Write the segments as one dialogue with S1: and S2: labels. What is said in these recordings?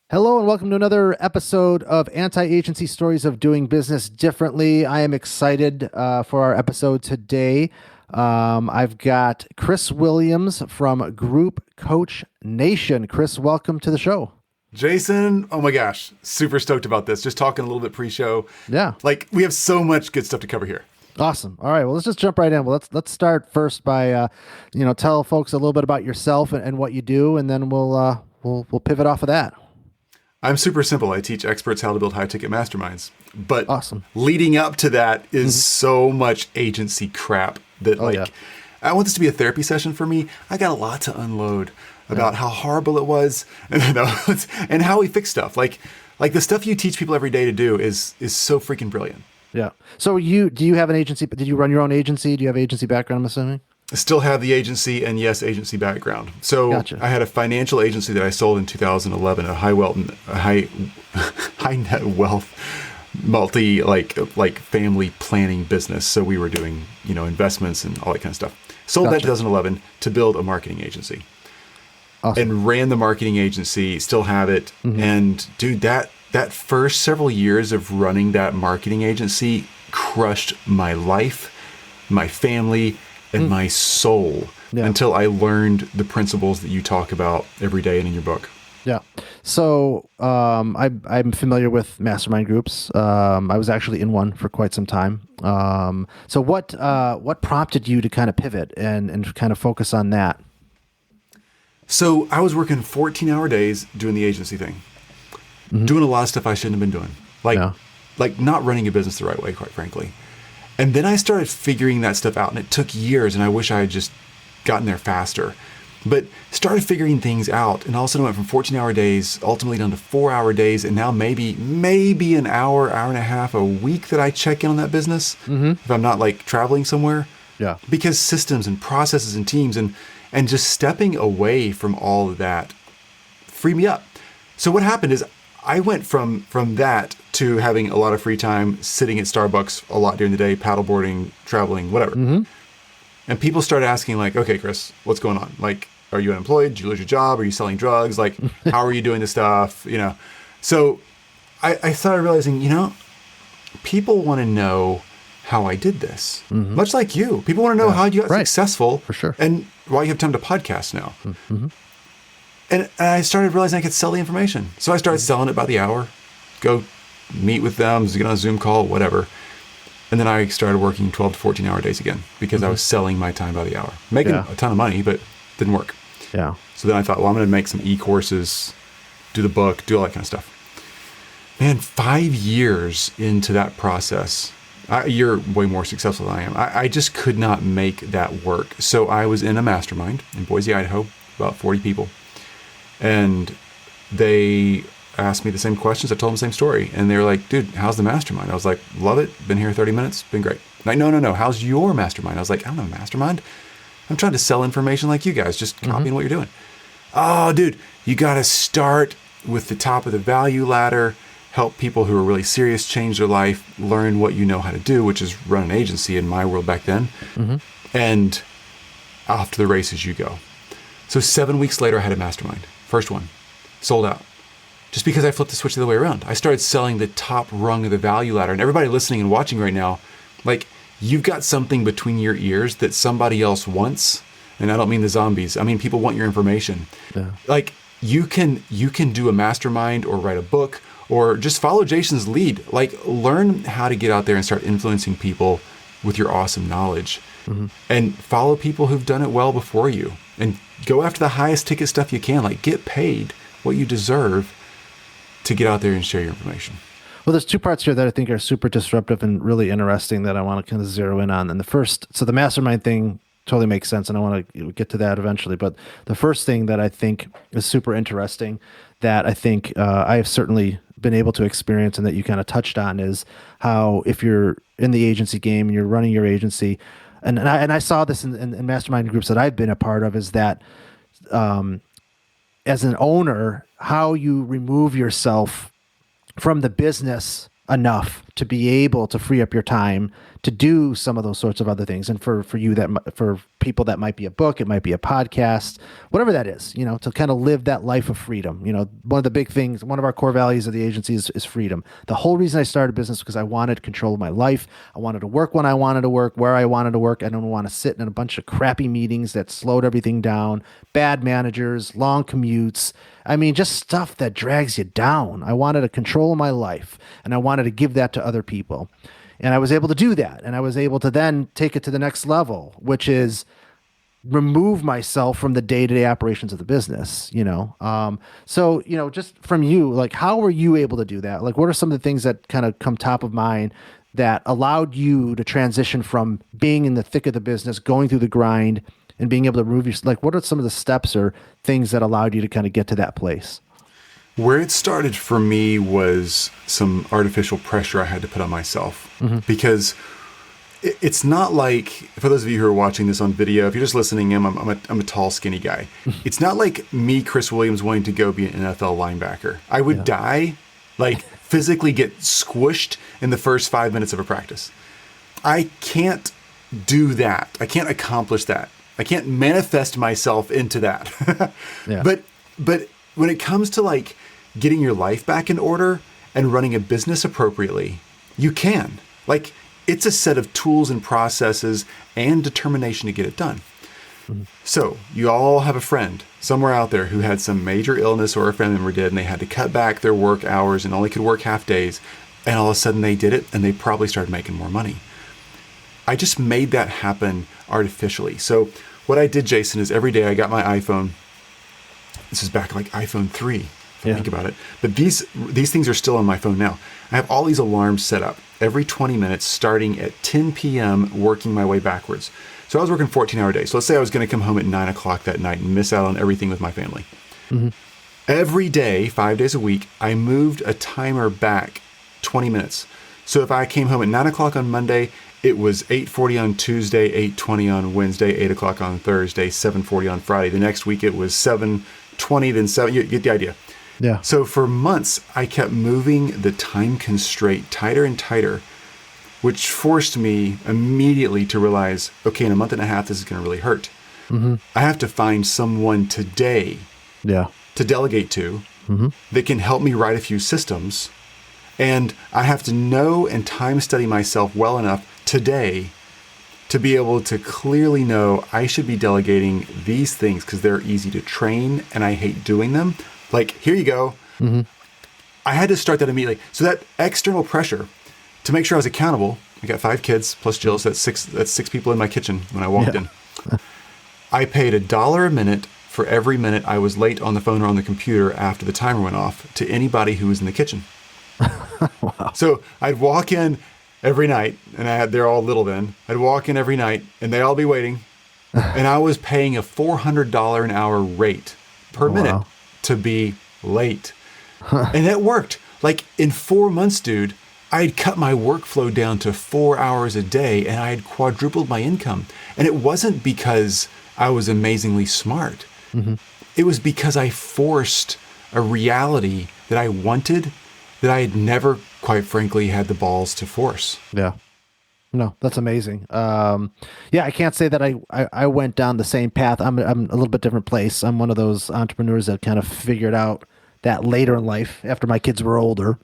S1: Hello and welcome to another episode of Anti-Agency Stories of Doing Business Differently. I am excited for our episode today. I've got Chris Williams from Group Coach Nation. Chris, welcome to the show.
S2: Jason, oh my gosh, super stoked about this. Just talking a little bit pre-show.
S1: Yeah.
S2: Like we have so much good stuff to cover here.
S1: Awesome. All right. Well, let's just jump right in. Well, let's start first by tell folks a little bit about yourself and what you do, and then we'll pivot off of that.
S2: I'm super simple. I teach experts how to build high-ticket masterminds. But
S1: awesome.
S2: Leading up to that is so much agency crap that I want this to be a therapy session for me. I got a lot to unload about how horrible it was and how we fix stuff. Like the stuff you teach people every day to do is so freaking brilliant.
S1: Yeah. So do you have an agency? Did you run your own agency? Do you have agency background, I'm assuming?
S2: Still have the agency and yes, agency background. So
S1: Gotcha.
S2: I had a financial agency that I sold in 2011, a high net wealth, multi like family planning business. So we were doing, investments and all that kind of stuff. Sold that in 2011 to build a marketing agency.
S1: Awesome.
S2: And ran the marketing agency, still have it. And dude, that first several years of running that marketing agency crushed my life, my family, and my soul until I learned the principles that you talk about every day and in your book.
S1: Yeah. So I'm familiar with mastermind groups. I was actually in one for quite some time. So what prompted you to kind of pivot and kind of focus on that?
S2: So I was working 14-hour days doing the agency thing, doing a lot of stuff I shouldn't have been doing, like not running a business the right way, quite frankly. And then I started figuring that stuff out, and it took years, and I wish I had just gotten there faster. But started figuring things out, and all of a sudden went from 14-hour days, ultimately down to 4-hour days, and now maybe an hour and a half a week that I check in on that business if I'm not like traveling somewhere.
S1: Yeah.
S2: Because systems and processes and teams and just stepping away from all of that freed me up. So what happened is I went from that to having a lot of free time, sitting at Starbucks a lot during the day, paddleboarding, traveling, whatever. And people started asking like, okay, Chris, what's going on? Like, are you unemployed? Did you lose your job? Are you selling drugs? Like, how are you doing this stuff? So I started realizing, people want to know how I did this. Much like you. People want to know how you got successful.
S1: For sure.
S2: And why you have time to podcast now. And I started realizing I could sell the information. So I started selling it by the hour, go meet with them, get on a Zoom call, whatever. And then I started working 12 to 14-hour days again because I was selling my time by the hour. Making a ton of money, but didn't work.
S1: Yeah.
S2: So then I thought, well, I'm going to make some e-courses, do the book, do all that kind of stuff. Man, 5 years into that process, you're way more successful than I am. I just could not make that work. So I was in a mastermind in Boise, Idaho, about 40 people. And they asked me the same questions. I told them the same story. And they were like, dude, how's the mastermind? I was like, love it. Been here 30 minutes. Been great. Like, no. How's your mastermind? I was like, I don't have a mastermind. I'm trying to sell information like you guys, just copying what you're doing. Oh, dude, you got to start with the top of the value ladder, help people who are really serious change their life, learn what you know how to do, which is run an agency in my world back then. And off to the races you go. So 7 weeks later, I had a mastermind. First one, sold out. Just because I flipped the switch the other way around. I started selling the top rung of the value ladder. And everybody listening and watching right now, like, you've got something between your ears that somebody else wants. And I don't mean the zombies. I mean, people want your information. Yeah. Like, you can do a mastermind or write a book or just follow Jason's lead. Like, learn how to get out there and start influencing people with your awesome knowledge. And follow people who've done it well before you. And go after the highest ticket stuff you can. Like, get paid what you deserve to get out there and share your information.
S1: Well, there's two parts here that I think are super disruptive and really interesting that I want to kind of zero in on. And the first, so the mastermind thing totally makes sense, and I want to get to that eventually. But the first thing that I think is super interesting that I think I have certainly been able to experience and that you kind of touched on is how if you're in the agency game and you're running your agency, and I saw this in mastermind groups that I've been a part of, is that as an owner, how you remove yourself from the business enough to be able to free up your time to do some of those sorts of other things. And for you, for people, that might be a book, it might be a podcast, whatever that is, to kind of live that life of freedom. One of the big things, one of our core values of the agency is freedom. The whole reason I started business was because I wanted control of my life. I wanted to work when I wanted to work, where I wanted to work. I don't want to sit in a bunch of crappy meetings that slowed everything down, bad managers, long commutes. I mean, just stuff that drags you down. I wanted to control my life, and I wanted to give that to other people. And I was able to do that. And I was able to then take it to the next level, which is remove myself from the day-to-day operations of the business, So, just from you, like, how were you able to do that? Like, what are some of the things that kind of come top of mind that allowed you to transition from being in the thick of the business, going through the grind, and being able to remove yourself? Like, what are some of the steps or things that allowed you to kind of get to that place?
S2: Where it started for me was some artificial pressure I had to put on myself, because it's not like, for those of you who are watching this on video, if you're just listening in, I'm a tall, skinny guy. It's not like me, Chris Williams, wanting to go be an NFL linebacker. I would die, like physically get squished in the first 5 minutes of a practice. I can't do that. I can't accomplish that. I can't manifest myself into that. But when it comes to like getting your life back in order and running a business appropriately, you can. Like, it's a set of tools and processes and determination to get it done. So you all have a friend somewhere out there who had some major illness, or a family member did, and they had to cut back their work hours and only could work half days. And all of a sudden they did it, and they probably started making more money. I just made that happen artificially. So what I did, Jason, is every day I got my iPhone. This is back like iPhone 3, if I think about it. But these things are still on my phone now. I have all these alarms set up every 20 minutes, starting at 10 p.m., working my way backwards. So I was working 14-hour days. So let's say I was going to come home at 9 o'clock that night and miss out on everything with my family. Every day, 5 days a week, I moved a timer back 20 minutes. So if I came home at 9 o'clock on Monday, it was 8:40 on Tuesday, 8:20 on Wednesday, 8 o'clock on Thursday, 7:40 on Friday. The next week it was 7:20, then 7. You get the idea.
S1: Yeah.
S2: So for months, I kept moving the time constraint tighter and tighter, which forced me immediately to realize, okay, in a month and a half, this is going to really hurt. I have to find someone today to delegate to that can help me write a few systems. And I have to know and time study myself well enough today to be able to clearly know I should be delegating these things because they're easy to train and I hate doing them. Like, here you go. I had to start that immediately. So that external pressure to make sure I was accountable. I got 5 kids plus Jill, so that's six people in my kitchen when I walked in. I paid $1 a minute for every minute I was late on the phone or on the computer after the timer went off to anybody who was in the kitchen.
S1: Wow.
S2: So I'd walk in every night, and they're all little then. I'd walk in every night, and they'd all be waiting, and I was paying a $400 an hour rate per minute to be late. And it worked. Like, in 4 months, dude, I'd cut my workflow down to 4 hours a day, and I had quadrupled my income. And it wasn't because I was amazingly smart. It was because I forced a reality that I wanted that I had never, quite frankly, had the balls to force.
S1: Yeah. No, that's amazing. I can't say that I went down the same path. I'm a little bit different place. I'm one of those entrepreneurs that kind of figured out that later in life after my kids were older.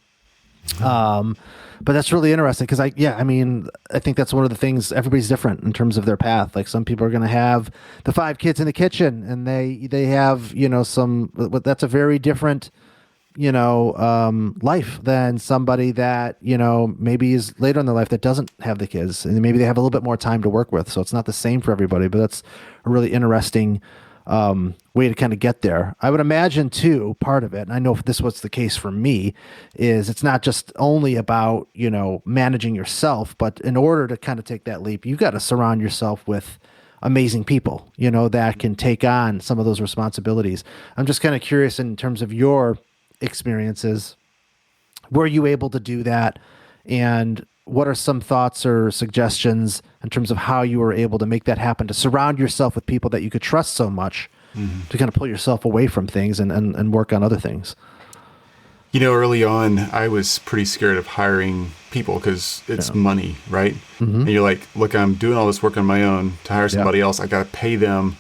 S1: But that's really interesting because I think that's one of the things. Everybody's different in terms of their path. Like, some people are going to have the 5 kids in the kitchen and they have, that's a very different, life than somebody that, maybe is later in their life that doesn't have the kids, and maybe they have a little bit more time to work with. So it's not the same for everybody, but that's a really interesting way to kind of get there. I would imagine too, part of it, and I know if this was the case for me, is it's not just only about, managing yourself, but in order to kind of take that leap, you got to surround yourself with amazing people, that can take on some of those responsibilities. I'm just kind of curious in terms of your experiences, were you able to do that? And what are some thoughts or suggestions in terms of how you were able to make that happen, to surround yourself with people that you could trust so much to kind of pull yourself away from things and work on other things?
S2: Early on, I was pretty scared of hiring people because it's money, right? And you're like, look, I'm doing all this work on my own to hire somebody else. I got to pay them,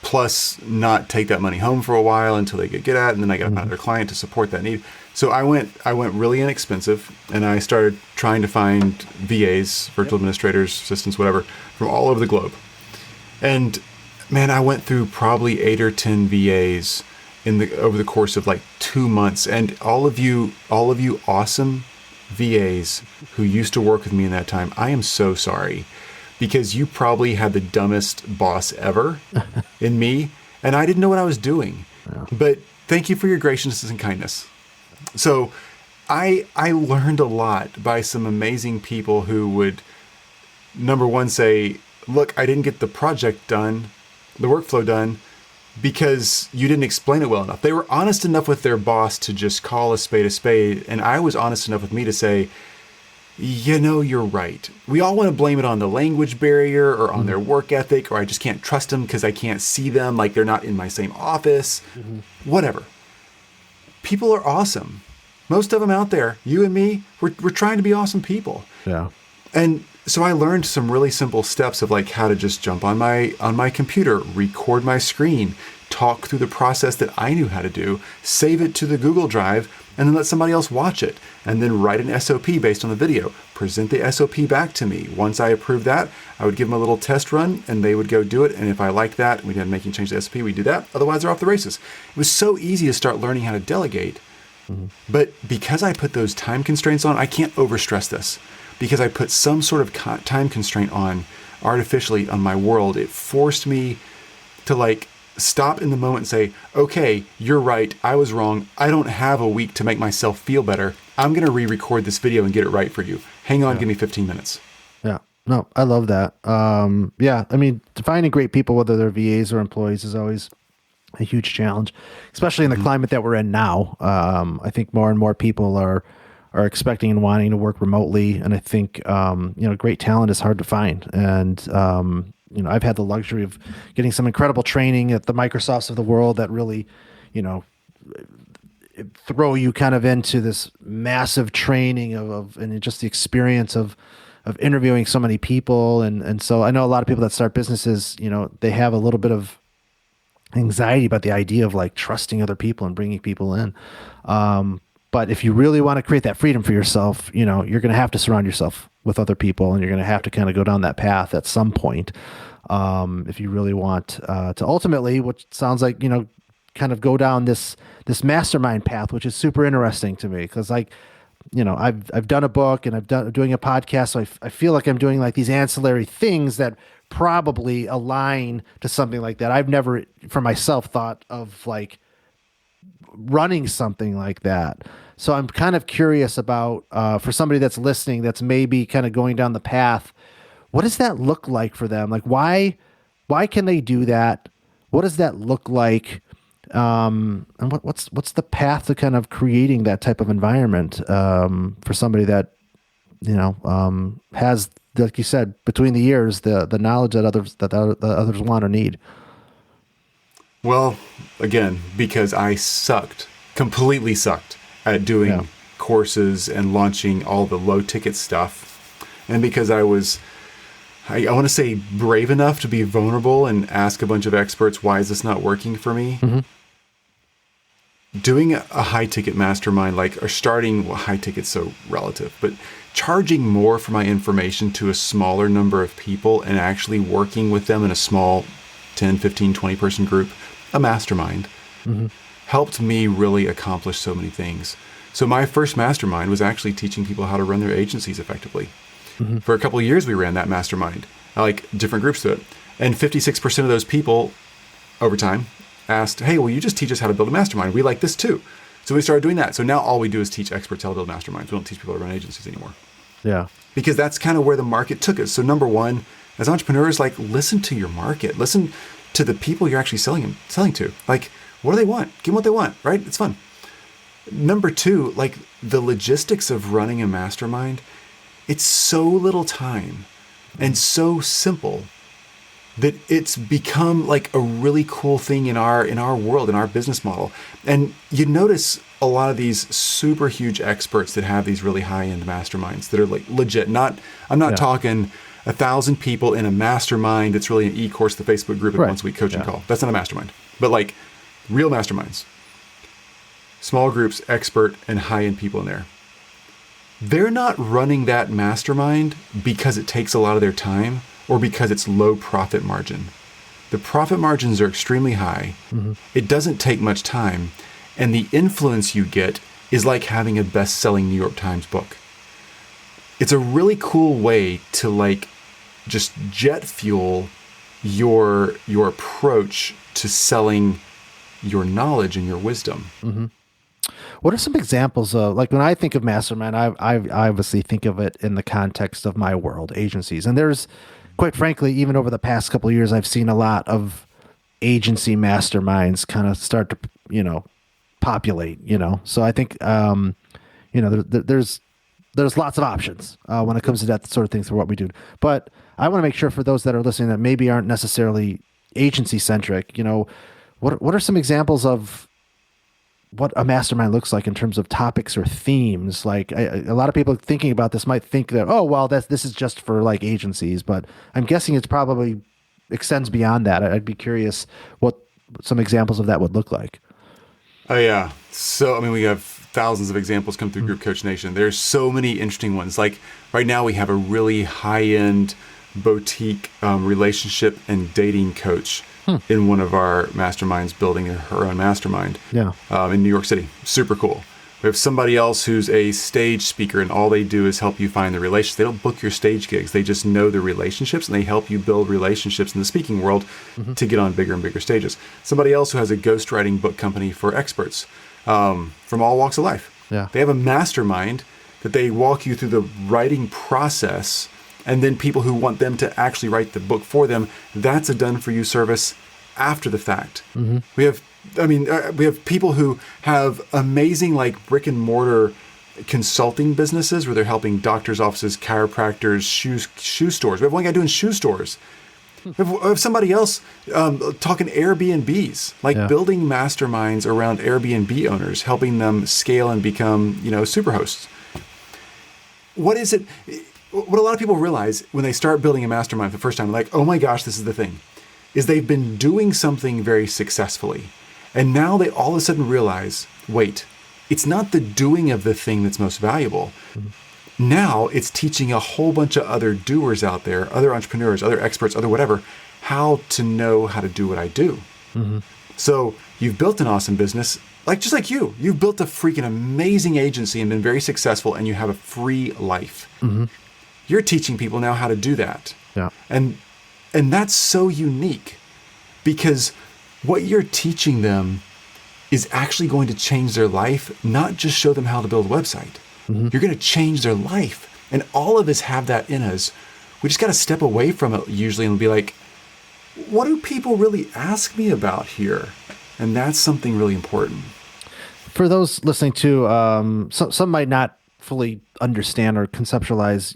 S2: plus not take that money home for a while until they get good at it, and then I got to find another client to support that need. So I went really inexpensive, and I started trying to find VAs, virtual administrators, assistants, whatever, from all over the globe. And man, I went through probably 8 or 10 VAs over the course of like 2 months. And all of you awesome VAs who used to work with me in that time, I am so sorry, because you probably had the dumbest boss ever in me, and I didn't know what I was doing. Yeah. But thank you for your graciousness and kindness. So I learned a lot by some amazing people who would, number one, say, look, I didn't get the project done, the workflow done, because you didn't explain it well enough. They were honest enough with their boss to just call a spade, and I was honest enough with me to say, you're right. We all want to blame it on the language barrier or on their work ethic, or I just can't trust them because I can't see them, like they're not in my same office, whatever. People are awesome. Most of them out there, you and me, we're trying to be awesome people.
S1: Yeah.
S2: And so I learned some really simple steps of like how to just jump on my computer, record my screen, talk through the process that I knew how to do, save it to the Google Drive, and then let somebody else watch it, and then write an SOP based on the video, present the SOP back to me. Once I approved that, I would give them a little test run, and they would go do it. And if I liked that, we didn't make any change to the SOP, we'd do that. Otherwise, they're off the races. It was so easy to start learning how to delegate. But because I put those time constraints on, I can't overstress this. Because I put some sort of time constraint on artificially on my world, it forced me to like stop in the moment and say, okay, you're right. I was wrong. I don't have a week to make myself feel better. I'm going to re-record this video and get it right for you. Hang on, give me 15 minutes.
S1: Yeah. No, I love that. Yeah. I mean, finding great people, whether they're VAs or employees, is always a huge challenge, especially in the climate that we're in now. I think more and more people are expecting and wanting to work remotely. And I think, great talent is hard to find. And, I've had the luxury of getting some incredible training at the Microsofts of the world that really, throw you kind of into this massive training and just the experience of interviewing so many people. And so I know a lot of people that start businesses, they have a little bit of anxiety about the idea of like trusting other people and bringing people in. But if you really want to create that freedom for yourself, you're going to have to surround yourself with other people, and you're going to have to kind of go down that path at some point. If you really want to ultimately, which sounds like, kind of go down this mastermind path, which is super interesting to me, because I've done a book and doing a podcast. So I feel like I'm doing like these ancillary things that probably align to something like that. I've never for myself thought of like running something like that. So I'm kind of curious about, for somebody that's listening, that's maybe kind of going down the path, what does that look like for them? Like, why can they do that? What does that look like? And what's the path to kind of creating that type of environment, for somebody that, has, like you said, between the years, the knowledge that others want or need?
S2: Well, again, because I completely sucked at doing courses and launching all the low ticket stuff. And because I was, I want to say, brave enough to be vulnerable and ask a bunch of experts, why is this not working for me? Doing a high ticket mastermind, or starting, high ticket's so relative, but charging more for my information to a smaller number of people and actually working with them in a small 10, 15, 20 person group, a mastermind, helped me really accomplish so many things. So my first mastermind was actually teaching people how to run their agencies effectively. For a couple of years, we ran that mastermind, different groups to it. And 56% of those people over time asked, hey, will you just teach us how to build a mastermind? We like this too. So we started doing that. So now all we do is teach experts how to build masterminds. We don't teach people how to run agencies anymore. Yeah. Because that's kind of where the market took us. So number one, as entrepreneurs, listen to your market. Listen to the people you're actually selling to. What do they want? Give them what they want, right? It's fun. Number two, the logistics of running a mastermind, it's so little time and so simple that it's become a really cool thing in our world, in our business model. And you notice a lot of these super huge experts that have these really high-end masterminds that are like legit. I'm not talking 1,000 people in a mastermind that's really an e-course, the Facebook group, and once a week coaching call. That's not a mastermind. But like real masterminds, small groups, expert, and high-end people in there. They're not running that mastermind because it takes a lot of their time or because it's low profit margin. The profit margins are extremely high. It doesn't take much time. And the influence you get is like having a best-selling New York Times book. It's a really cool way to like just jet fuel your approach to selling your knowledge and your wisdom.
S1: What are some examples of, like when I think of mastermind, I obviously think of it in the context of my world, agencies. And there's, quite frankly, even over the past couple of years, I've seen a lot of agency masterminds kind of start to, populate, So I think, there's lots of options when it comes to that sort of thing for what we do. But I want to make sure for those that are listening that maybe aren't necessarily agency centric, what are some examples of what a mastermind looks like in terms of topics or themes? Like a lot of people thinking about this might think that, oh, well, this is just for like agencies, but I'm guessing it's probably extends beyond that. I'd be curious what some examples of that would look like.
S2: Oh yeah. So, we have thousands of examples come through Group Coach Nation. There's so many interesting ones. Like right now we have a really high-end boutique relationship and dating coach in one of our masterminds building her own mastermind in New York City. Super cool. We have somebody else who's a stage speaker and all they do is help you find the relationships. They don't book your stage gigs. They just know the relationships and they help you build relationships in the speaking world to get on bigger and bigger stages. Somebody else who has a ghostwriting book company for experts from all walks of life.
S1: Yeah.
S2: They have a mastermind that they walk you through the writing process, and then people who want them to actually write the book for them, that's a done-for-you service after the fact. We have people who have amazing like brick and mortar consulting businesses where they're helping doctors' offices, chiropractors, shoe stores. We have one guy doing shoe stores. We have somebody else talking Airbnbs, like building masterminds around Airbnb owners, helping them scale and become, super hosts. What is it? What a lot of people realize when they start building a mastermind for the first time, like, oh my gosh, this is the thing, is they've been doing something very successfully. And now they all of a sudden realize, wait, it's not the doing of the thing that's most valuable. Now it's teaching a whole bunch of other doers out there, other entrepreneurs, other experts, other whatever, how to know how to do what I do. So you've built an awesome business, just like you've built a freaking amazing agency and been very successful and you have a free life. You're teaching people now how to do that.
S1: Yeah.
S2: And that's so unique because what you're teaching them is actually going to change their life, not just show them how to build a website. You're going to change their life. And all of us have that in us. We just got to step away from it usually and be like, what do people really ask me about here? And that's something really important.
S1: For those listening to, some might not fully understand or conceptualize,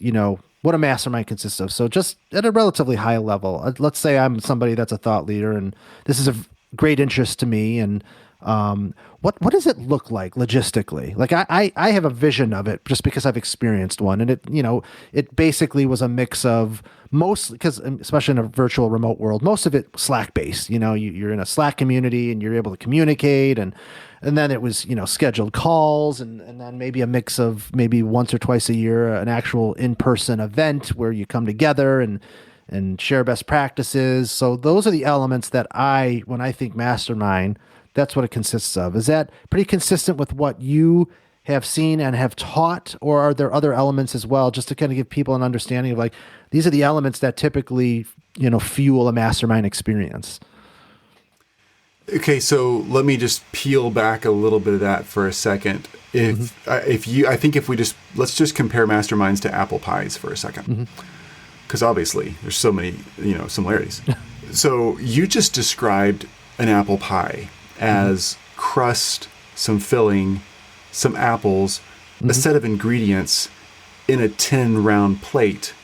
S1: what a mastermind consists of. So just at a relatively high level, let's say I'm somebody that's a thought leader and this is of great interest to me. And what does it look like logistically? Like I have a vision of it just because I've experienced one. And it basically was a mix of mostly, because especially in a virtual remote world, most of it Slack based, you're in a Slack community and you're able to communicate and then it was, scheduled calls and then maybe a mix of maybe once or twice a year, an actual in-person event where you come together and share best practices. So those are the elements that when I think mastermind, that's what it consists of. Is that pretty consistent with what you have seen and have taught, or are there other elements as well, just to kind of give people an understanding of like, these are the elements that typically, fuel a mastermind experience?
S2: Okay, so let me just peel back a little bit of that for a second. Let's just compare masterminds to apple pies for a second, because obviously there's so many, similarities. So you just described an apple pie as crust, some filling, some apples, a set of ingredients in a tin round plate,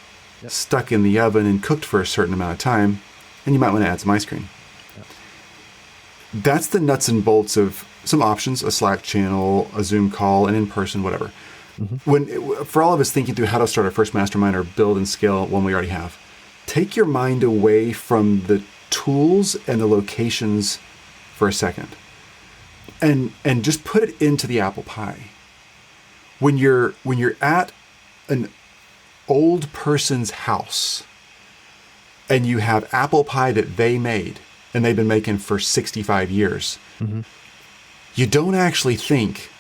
S2: stuck in the oven and cooked for a certain amount of time, and you might want to add some ice cream. That's the nuts and bolts of some options, a Slack channel, a Zoom call, an in-person, whatever. For all of us thinking through how to start our first mastermind or build and scale one we already have, take your mind away from the tools and the locations for a second and just put it into the apple pie. When you're at an old person's house and you have apple pie that they made and they've been making for 65 years, you don't actually think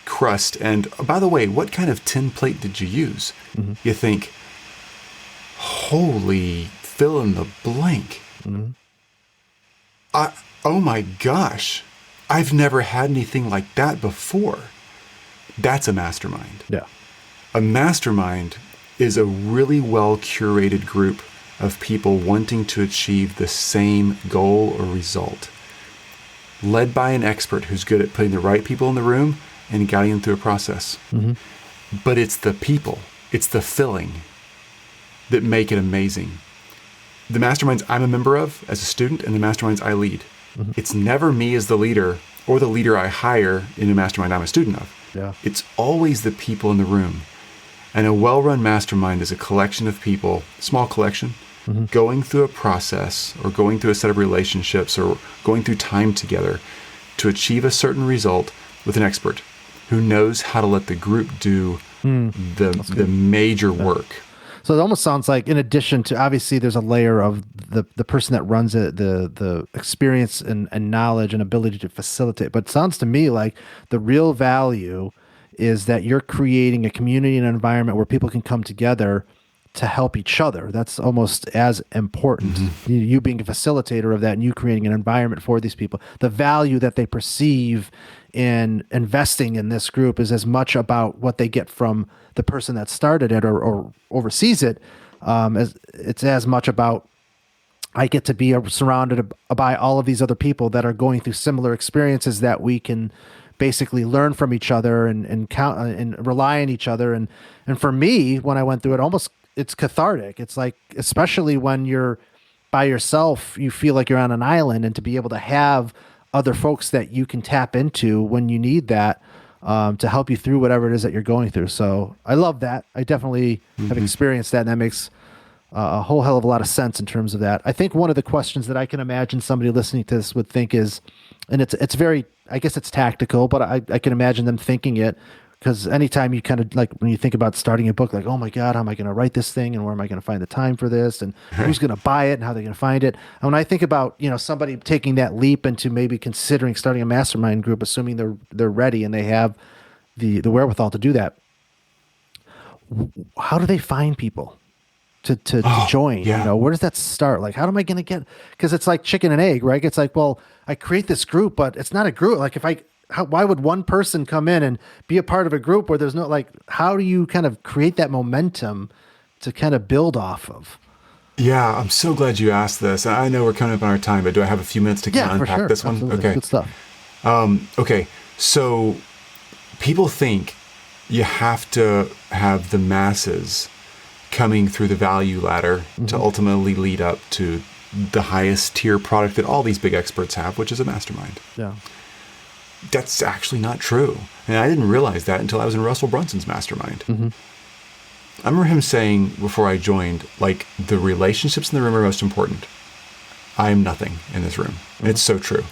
S2: crust and, by the way, what kind of tin plate did you use? You think, holy fill in the blank. Oh my gosh, I've never had anything like that before. That's a mastermind.
S1: Yeah.
S2: A mastermind is a really well curated group of people wanting to achieve the same goal or result, led by an expert who's good at putting the right people in the room and guiding them through a process. But it's the people, it's the filling that make it amazing. The masterminds I'm a member of as a student and the masterminds I lead, it's never me as the leader or the leader I hire in a mastermind I'm a student of.
S1: Yeah.
S2: It's always the people in the room. And a well-run mastermind is a collection of people, small collection, going through a process or going through a set of relationships or going through time together to achieve a certain result with an expert who knows how to let the group do the major work.
S1: So it almost sounds like, in addition to, obviously there's a layer of the person that runs it, the experience and knowledge and ability to facilitate, but it sounds to me like the real value is that you're creating a community and an environment where people can come together to help each other. That's almost as important. You being a facilitator of that and you creating an environment for these people. The value that they perceive in investing in this group is as much about what they get from the person that started it or oversees it, as it's as much about, I get to be surrounded by all of these other people that are going through similar experiences that we can basically learn from each other and count and rely on each other. And for me, when I went through it, it's cathartic. It's like, especially when you're by yourself, you feel like you're on an island, and to be able to have other folks that you can tap into when you need that, to help you through whatever it is that you're going through. So I love that. I definitely have experienced that, and that makes a whole hell of a lot of sense in terms of that. I think one of the questions that I can imagine somebody listening to this would think is, and it's very, I guess it's tactical, but I can imagine them thinking it, because anytime you kind of, like, when you think about starting a book, like, oh my God, how am I going to write this thing, and where am I going to find the time for this, and who's going to buy it, and how they're going to find it. And when I think about, somebody taking that leap into maybe considering starting a mastermind group, assuming they're ready and they have the wherewithal to do that, how do they find people to join?
S2: Yeah.
S1: Where does that start? Like, how am I going to get, because it's like chicken and egg, right? It's like, well, I create this group, but it's not a group. Like, why would one person come in and be a part of a group where there's no, like, how do you kind of create that momentum to kind of build off of?
S2: Yeah, I'm so glad you asked this. I know we're coming up on our time, but do I have a few minutes to kind of unpack this one?
S1: Absolutely.
S2: Okay.
S1: Good stuff.
S2: Okay. So people think you have to have the masses coming through the value ladder to ultimately lead up to the highest tier product that all these big experts have, which is a mastermind.
S1: Yeah.
S2: That's actually not true. And I didn't realize that until I was in Russell Brunson's mastermind. I remember him saying before I joined, like, the relationships in the room are most important. I am nothing in this room. And it's so true.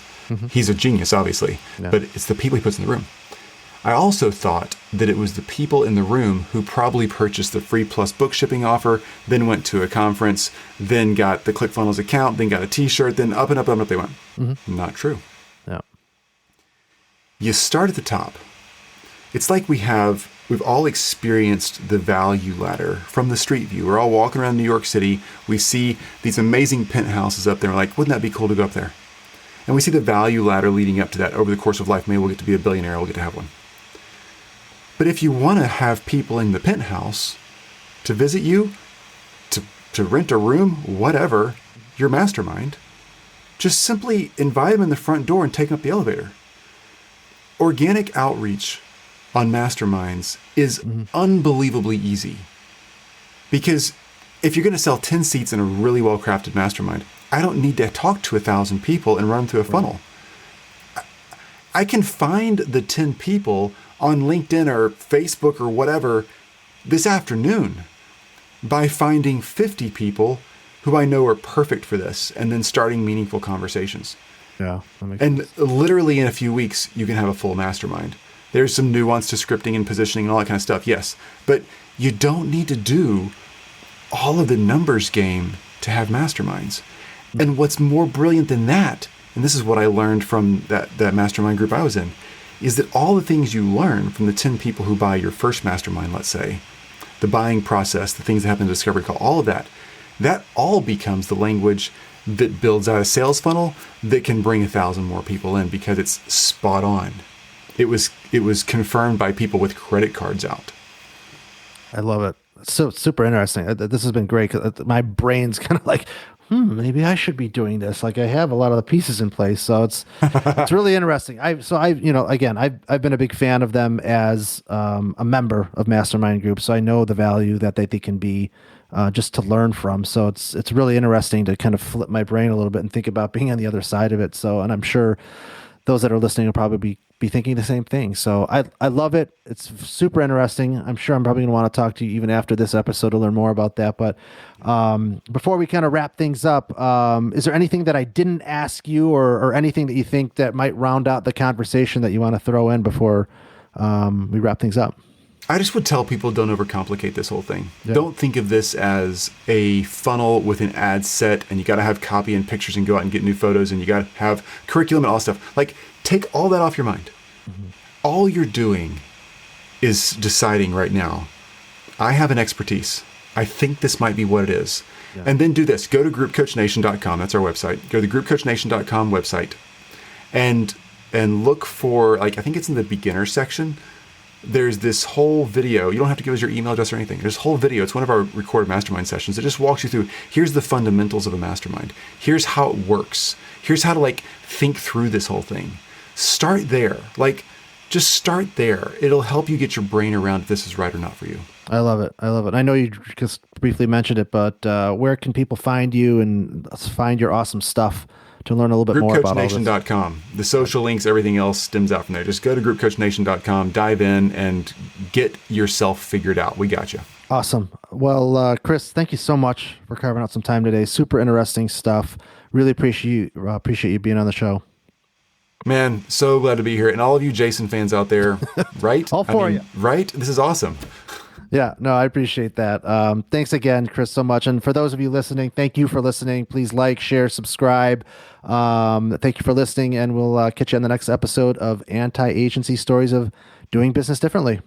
S2: He's a genius, obviously, but it's the people he puts in the room. I also thought that it was the people in the room who probably purchased the free plus book shipping offer, then went to a conference, then got the ClickFunnels account, then got a t-shirt, then up and up and up they went. Not true.
S1: Yeah.
S2: You start at the top. It's like we've all experienced the value ladder from the street view. We're all walking around New York City. We see these amazing penthouses up there. We're like, wouldn't that be cool to go up there? And we see the value ladder leading up to that over the course of life. Maybe we'll get to be a billionaire. We'll get to have one. But if you want to have people in the penthouse to visit you, to rent a room, whatever, your mastermind, just simply invite them in the front door and take them up the elevator. Organic outreach on masterminds is unbelievably easy. Because if you're going to sell 10 seats in a really well-crafted mastermind, I don't need to talk to 1,000 people and run them through a funnel. I can find the 10 people on LinkedIn or Facebook or whatever this afternoon by finding 50 people who I know are perfect for this and then starting meaningful conversations.
S1: Yeah. That makes
S2: And
S1: sense.
S2: literally in a few weeks, you can have a full mastermind. There's some nuance to scripting and positioning and all that kind of stuff, yes. But you don't need to do all of the numbers game to have masterminds. And what's more brilliant than that, and this is what I learned from that mastermind group I was in, is that all the things you learn from the 10 people who buy your first mastermind, let's say, the buying process, the things that happen in the discovery call, all of that, that all becomes the language that builds out a sales funnel that can bring 1,000 more people in because it's spot on. It was confirmed by people with credit cards out.
S1: I love it. So super interesting. This has been great. 'Cause my brain's kind of like, maybe I should be doing this. Like I have a lot of the pieces in place, so it's really interesting. I've been a big fan of them as a member of Mastermind Group, so I know the value that they can be just to learn from. So it's really interesting to kind of flip my brain a little bit and think about being on the other side of it. So, and I'm sure those that are listening will probably be thinking the same thing. So I love it. It's super interesting. I'm sure I'm probably going to want to talk to you even after this episode to learn more about that. But before we kind of wrap things up, is there anything that I didn't ask you or anything that you think that might round out the conversation that you want to throw in before we wrap things up?
S2: I just would tell people don't overcomplicate this whole thing.
S1: Yeah.
S2: Don't think of this as a funnel with an ad set and you got to have copy and pictures and go out and get new photos and you got to have curriculum and all that stuff. Like, take all that off your mind. Mm-hmm. All you're doing is deciding right now, I have an expertise. I think this might be what it is. Yeah. And then do this. Go to groupcoachnation.com. That's our website. Go to the groupcoachnation.com website and look for, like, I think it's in the beginner section. There's this whole video. You don't have to give us your email address or anything. There's a whole video. It's one of our recorded mastermind sessions. It just walks you through, here's the fundamentals of a mastermind. Here's how it works. Here's how to think through this whole thing. Start there. Just start there. It'll help you get your brain around if this is right or not for you.
S1: I love it. I know you just briefly mentioned it, but where can people find you and find your awesome stuff to learn a little bit more about all this?
S2: groupcoachnation.com. The social links, everything else stems out from there. Just go to groupcoachnation.com, dive in, and get yourself figured out. We got you.
S1: Awesome. Well, Chris, thank you so much for carving out some time today. Super interesting stuff. Really appreciate you being on the show.
S2: Man, so glad to be here. And all of you Jason fans out there, right?
S1: All for you.
S2: Right? This is awesome.
S1: Yeah, no, I appreciate that. Thanks again, Chris, so much. And for those of you listening, thank you for listening. Please like, share, subscribe. Thank you for listening, and we'll catch you on the next episode of Anti-Agency Stories of Doing Business Differently.